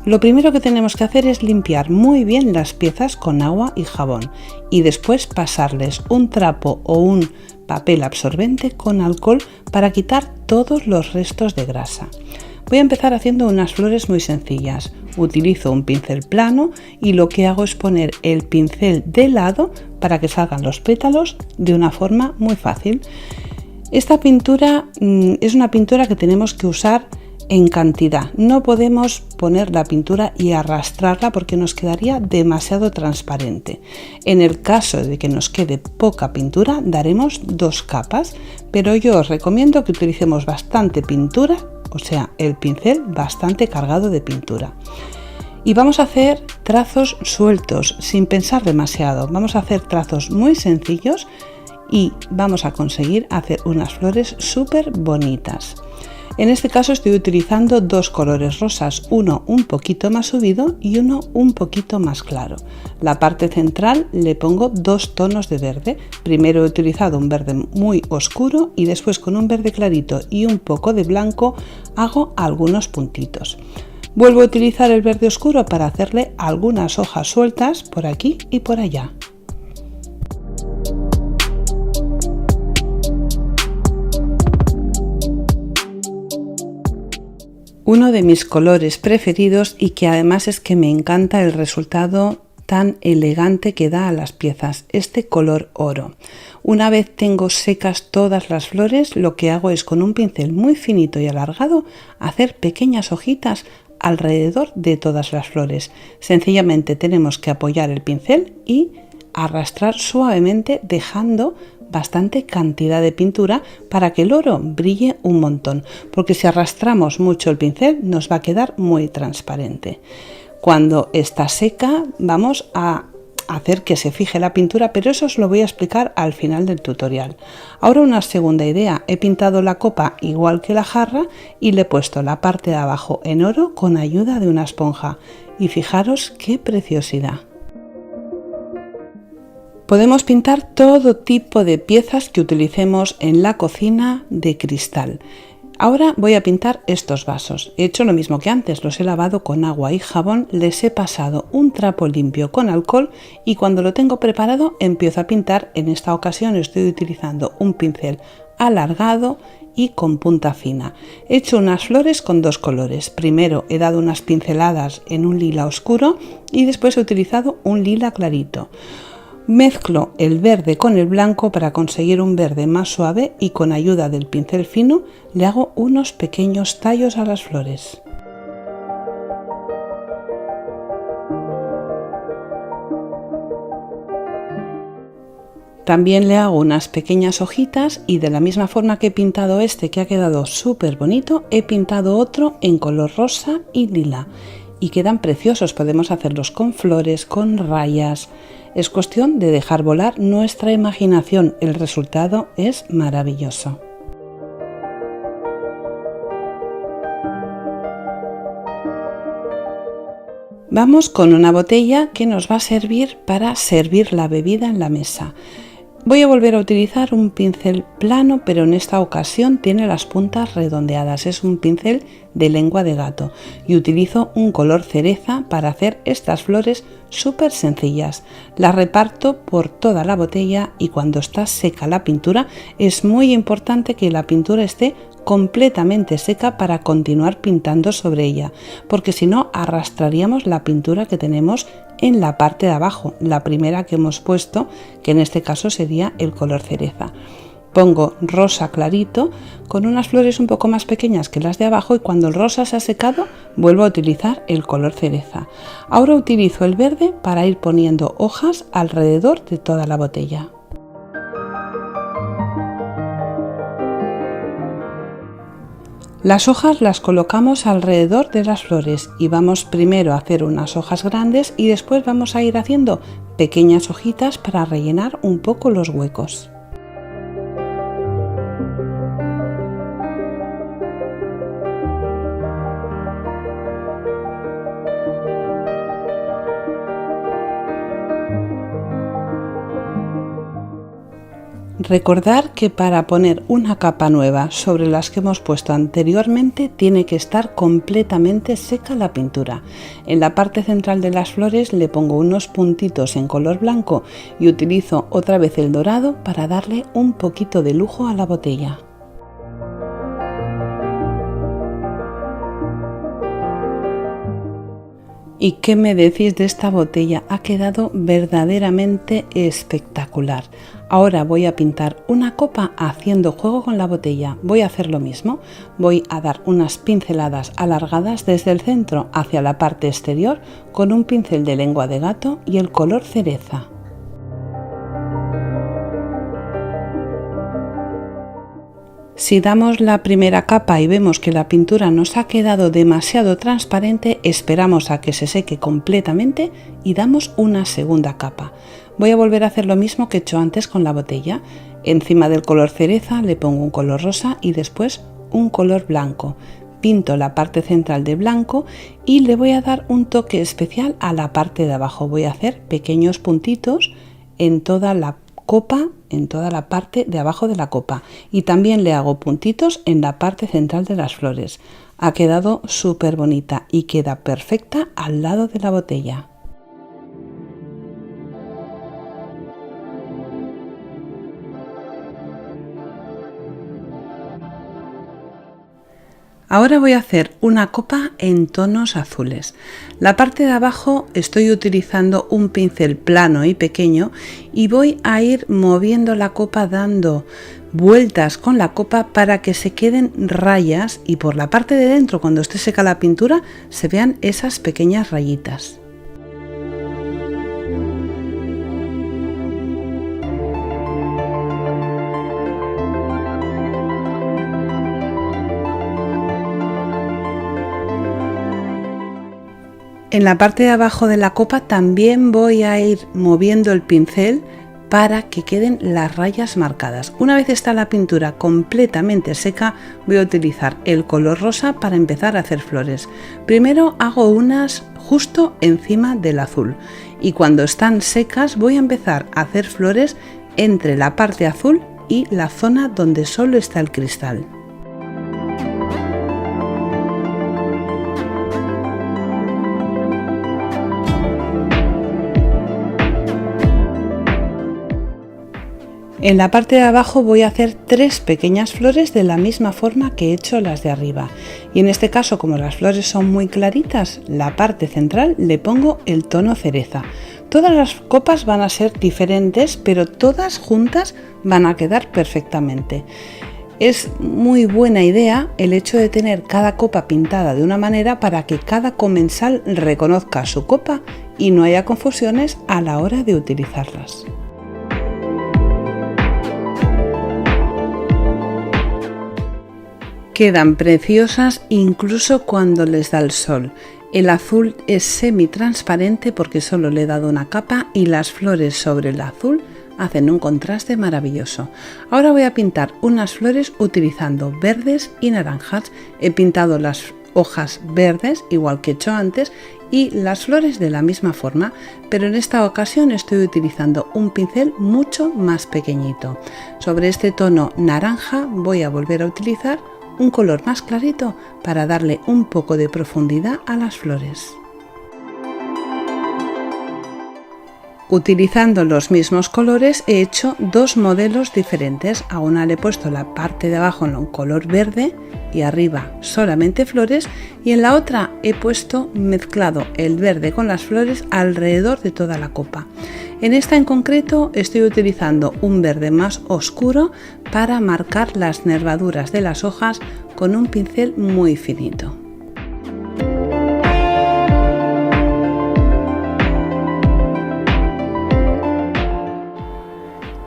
Lo primero que tenemos que hacer es limpiar muy bien las piezas con agua y jabón y después pasarles un trapo o un papel absorbente con alcohol para quitar todos los restos de grasa. Voy a empezar haciendo unas flores muy sencillas. Utilizo un pincel plano y lo que hago es poner el pincel de lado para que salgan los pétalos de una forma muy fácil. Esta pintura es una pintura que tenemos que usar en cantidad. No podemos poner la pintura y arrastrarla porque nos quedaría demasiado transparente. En el caso de que nos quede poca pintura, daremos 2 capas, pero yo os recomiendo que utilicemos bastante pintura, o sea, el pincel bastante cargado de pintura. Y vamos a hacer trazos sueltos, sin pensar demasiado. Vamos a hacer trazos muy sencillos y vamos a conseguir hacer unas flores súper bonitas. En este caso estoy utilizando 2 colores rosas, uno un poquito más subido y uno un poquito más claro. La parte central le pongo 2 tonos de verde. Primero he utilizado un verde muy oscuro y después con un verde clarito y un poco de blanco hago algunos puntitos. Vuelvo a utilizar el verde oscuro para hacerle algunas hojas sueltas por aquí y por allá. Uno de mis colores preferidos y que además es que me encanta el resultado tan elegante que da a las piezas, este color oro. Una vez tengo secas todas las flores, lo que hago es con un pincel muy finito y alargado hacer pequeñas hojitas alrededor de todas las flores. Sencillamente tenemos que apoyar el pincel y arrastrar suavemente dejando bastante cantidad de pintura para que el oro brille un montón, porque si arrastramos mucho el pincel nos va a quedar muy transparente. Cuando está seca vamos a hacer que se fije la pintura, pero eso os lo voy a explicar al final del tutorial. Ahora una segunda idea, he pintado la copa igual que la jarra y le he puesto la parte de abajo en oro con ayuda de una esponja y fijaros qué preciosidad. Podemos pintar todo tipo de piezas que utilicemos en la cocina de cristal. Ahora voy a pintar estos vasos. He hecho lo mismo que antes, los he lavado con agua y jabón, les he pasado un trapo limpio con alcohol y cuando lo tengo preparado empiezo a pintar. En esta ocasión estoy utilizando un pincel alargado y con punta fina. He hecho unas flores con 2 colores. Primero he dado unas pinceladas en un lila oscuro y después he utilizado un lila clarito. Mezclo el verde con el blanco para conseguir un verde más suave y con ayuda del pincel fino le hago unos pequeños tallos a las flores. También le hago unas pequeñas hojitas y de la misma forma que he pintado este que ha quedado súper bonito, he pintado otro en color rosa y lila y quedan preciosos. Podemos hacerlos con flores, con rayas. Es cuestión de dejar volar nuestra imaginación. El resultado es maravilloso. Vamos con una botella que nos va a servir para servir la bebida en la mesa. Voy a volver a utilizar un pincel plano, pero en esta ocasión tiene las puntas redondeadas. Es un pincel de lengua de gato y utilizo un color cereza para hacer estas flores súper sencillas. Las reparto por toda la botella y cuando está seca la pintura es muy importante que la pintura esté completamente seca para continuar pintando sobre ella, porque si no arrastraríamos la pintura que tenemos en la parte de abajo, la primera que hemos puesto, que en este caso sería el color cereza. Pongo rosa clarito con unas flores un poco más pequeñas que las de abajo y cuando el rosa se ha secado vuelvo a utilizar el color cereza. Ahora utilizo el verde para ir poniendo hojas alrededor de toda la botella. Las hojas las colocamos alrededor de las flores y vamos primero a hacer unas hojas grandes y después vamos a ir haciendo pequeñas hojitas para rellenar un poco los huecos. Recordar que para poner una capa nueva sobre las que hemos puesto anteriormente tiene que estar completamente seca la pintura. En la parte central de las flores le pongo unos puntitos en color blanco y utilizo otra vez el dorado para darle un poquito de lujo a la botella. ¿Y qué me decís de esta botella? Ha quedado verdaderamente espectacular. Ahora voy a pintar una copa haciendo juego con la botella. Voy a hacer lo mismo. Voy a dar unas pinceladas alargadas desde el centro hacia la parte exterior con un pincel de lengua de gato y el color cereza. Si damos la primera capa y vemos que la pintura nos ha quedado demasiado transparente, esperamos a que se seque completamente y damos una segunda capa. Voy a volver a hacer lo mismo que he hecho antes con la botella. Encima del color cereza le pongo un color rosa y después un color blanco. Pinto la parte central de blanco y le voy a dar un toque especial a la parte de abajo. Voy a hacer pequeños puntitos en toda la copa, en toda la parte de abajo de la copa, y también le hago puntitos en la parte central de las flores. Ha quedado súper bonita y queda perfecta al lado de la botella. Ahora voy a hacer una copa en tonos azules. La parte de abajo estoy utilizando un pincel plano y pequeño y voy a ir moviendo la copa dando vueltas con la copa para que se queden rayas y por la parte de dentro, cuando esté seca la pintura, se vean esas pequeñas rayitas. En la parte de abajo de la copa también voy a ir moviendo el pincel para que queden las rayas marcadas. Una vez está la pintura completamente seca, voy a utilizar el color rosa para empezar a hacer flores. Primero hago unas justo encima del azul y cuando están secas voy a empezar a hacer flores entre la parte azul y la zona donde solo está el cristal. En la parte de abajo voy a hacer 3 pequeñas flores de la misma forma que he hecho las de arriba. Y en este caso, como las flores son muy claritas, la parte central le pongo el tono cereza. Todas las copas van a ser diferentes, pero todas juntas van a quedar perfectamente. Es muy buena idea el hecho de tener cada copa pintada de una manera para que cada comensal reconozca su copa y no haya confusiones a la hora de utilizarlas. Quedan preciosas incluso cuando les da el sol. El azul es semi-transparente porque solo le he dado una capa y las flores sobre el azul hacen un contraste maravilloso. Ahora voy a pintar unas flores utilizando verdes y naranjas. He pintado las hojas verdes igual que he hecho antes y las flores de la misma forma, pero en esta ocasión estoy utilizando un pincel mucho más pequeñito. Sobre este tono naranja voy a volver a utilizar un color más clarito para darle un poco de profundidad a las flores. Utilizando los mismos colores he hecho 2 modelos diferentes. A una le he puesto la parte de abajo en un color verde y arriba solamente flores, y en la otra he mezclado el verde con las flores alrededor de toda la copa. En esta en concreto estoy utilizando un verde más oscuro para marcar las nervaduras de las hojas con un pincel muy finito.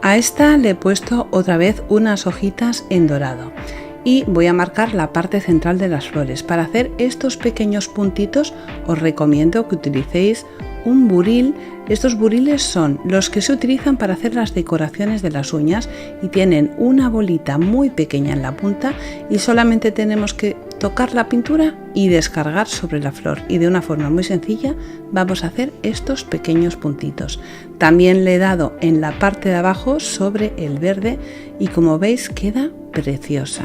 A esta le he puesto otra vez unas hojitas en dorado y voy a marcar la parte central de las flores. Para hacer estos pequeños puntitos os recomiendo que utilicéis un buril. Estos buriles son los que se utilizan para hacer las decoraciones de las uñas y tienen una bolita muy pequeña en la punta y solamente tenemos que tocar la pintura y descargar sobre la flor, y de una forma muy sencilla vamos a hacer estos pequeños puntitos. También le he dado en la parte de abajo sobre el verde y como veis queda preciosa.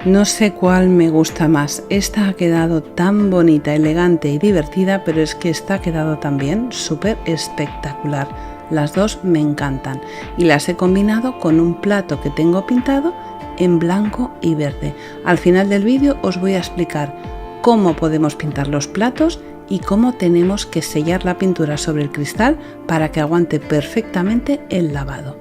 No sé cuál me gusta más. Esta ha quedado tan bonita, elegante y divertida, pero es que esta ha quedado también súper espectacular. Las dos me encantan y las he combinado con un plato que tengo pintado en blanco y verde. Al final del vídeo os voy a explicar cómo podemos pintar los platos y cómo tenemos que sellar la pintura sobre el cristal para que aguante perfectamente el lavado.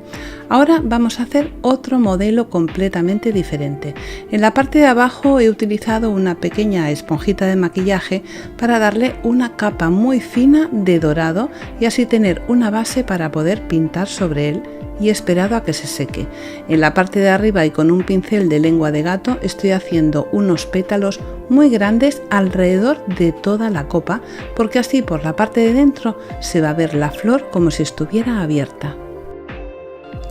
Ahora vamos a hacer otro modelo completamente diferente. En la parte de abajo he utilizado una pequeña esponjita de maquillaje para darle una capa muy fina de dorado y así tener una base para poder pintar sobre él, y he esperado a que se seque. En la parte de arriba y con un pincel de lengua de gato estoy haciendo unos pétalos muy grandes alrededor de toda la copa, porque así por la parte de dentro se va a ver la flor como si estuviera abierta.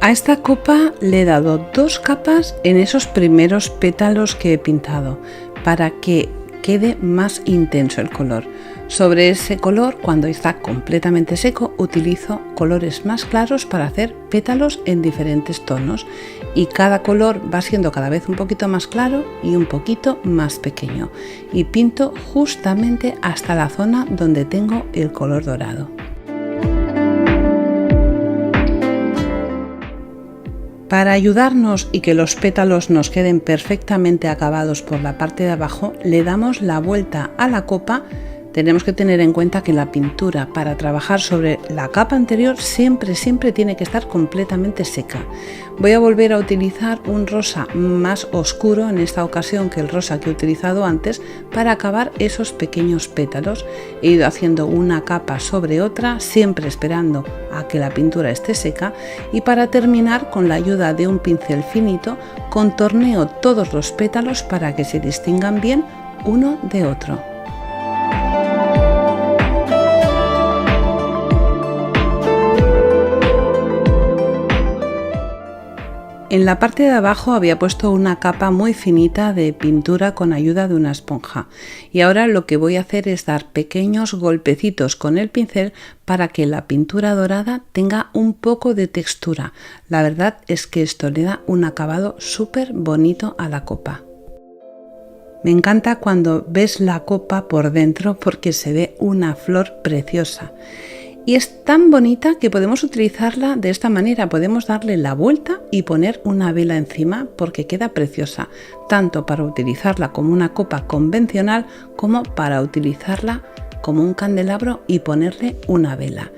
A esta copa le he dado 2 capas en esos primeros pétalos que he pintado para que quede más intenso el color. Sobre ese color, cuando está completamente seco, utilizo colores más claros para hacer pétalos en diferentes tonos, y cada color va siendo cada vez un poquito más claro y un poquito más pequeño, y pinto justamente hasta la zona donde tengo el color dorado. Para ayudarnos y que los pétalos nos queden perfectamente acabados por la parte de abajo, le damos la vuelta a la copa. Tenemos que tener en cuenta que la pintura para trabajar sobre la capa anterior siempre tiene que estar completamente seca. Voy a volver a utilizar un rosa más oscuro en esta ocasión que el rosa que he utilizado antes para acabar esos pequeños pétalos. He ido haciendo una capa sobre otra, siempre esperando a que la pintura esté seca, y para terminar, con la ayuda de un pincel finito, contorneo todos los pétalos para que se distingan bien uno de otro. En la parte de abajo había puesto una capa muy finita de pintura con ayuda de una esponja, y ahora lo que voy a hacer es dar pequeños golpecitos con el pincel para que la pintura dorada tenga un poco de textura. La verdad es que esto le da un acabado súper bonito a la copa. Me encanta cuando ves la copa por dentro porque se ve una flor preciosa. Y es tan bonita que podemos utilizarla de esta manera, podemos darle la vuelta y poner una vela encima porque queda preciosa, tanto para utilizarla como una copa convencional como para utilizarla como un candelabro y ponerle una vela.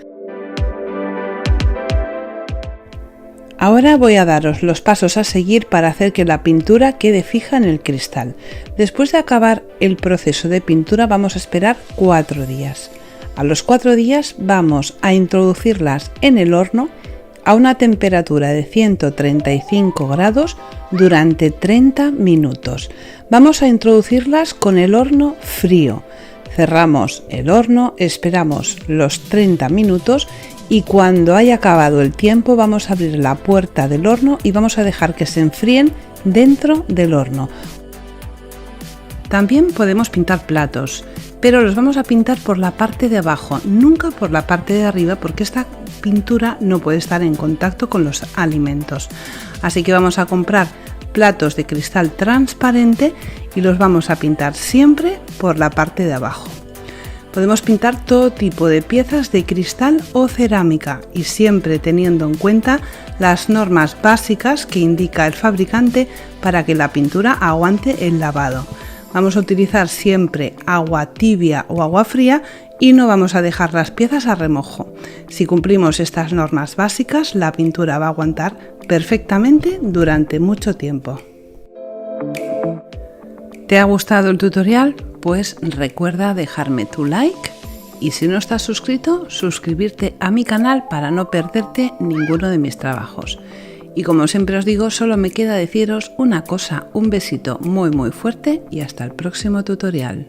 Ahora voy a daros los pasos a seguir para hacer que la pintura quede fija en el cristal. Después de acabar el proceso de pintura vamos a esperar 4 días. A los 4 días vamos a introducirlas en el horno a una temperatura de 135 grados durante 30 minutos. Vamos a introducirlas con el horno frío. Cerramos el horno, esperamos los 30 minutos y cuando haya acabado el tiempo vamos a abrir la puerta del horno y vamos a dejar que se enfríen dentro del horno. También podemos pintar platos, pero los vamos a pintar por la parte de abajo, nunca por la parte de arriba, porque esta pintura no puede estar en contacto con los alimentos. Así que vamos a comprar platos de cristal transparente y los vamos a pintar siempre por la parte de abajo. Podemos pintar todo tipo de piezas de cristal o cerámica y siempre teniendo en cuenta las normas básicas que indica el fabricante para que la pintura aguante el lavado. Vamos a utilizar siempre agua tibia o agua fría y no vamos a dejar las piezas a remojo. Si cumplimos estas normas básicas, la pintura va a aguantar perfectamente durante mucho tiempo. ¿Te ha gustado el tutorial? Pues recuerda dejarme tu like y si no estás suscrito, suscribirte a mi canal para no perderte ninguno de mis trabajos. Y como siempre os digo, solo me queda deciros una cosa, un besito muy fuerte y hasta el próximo tutorial.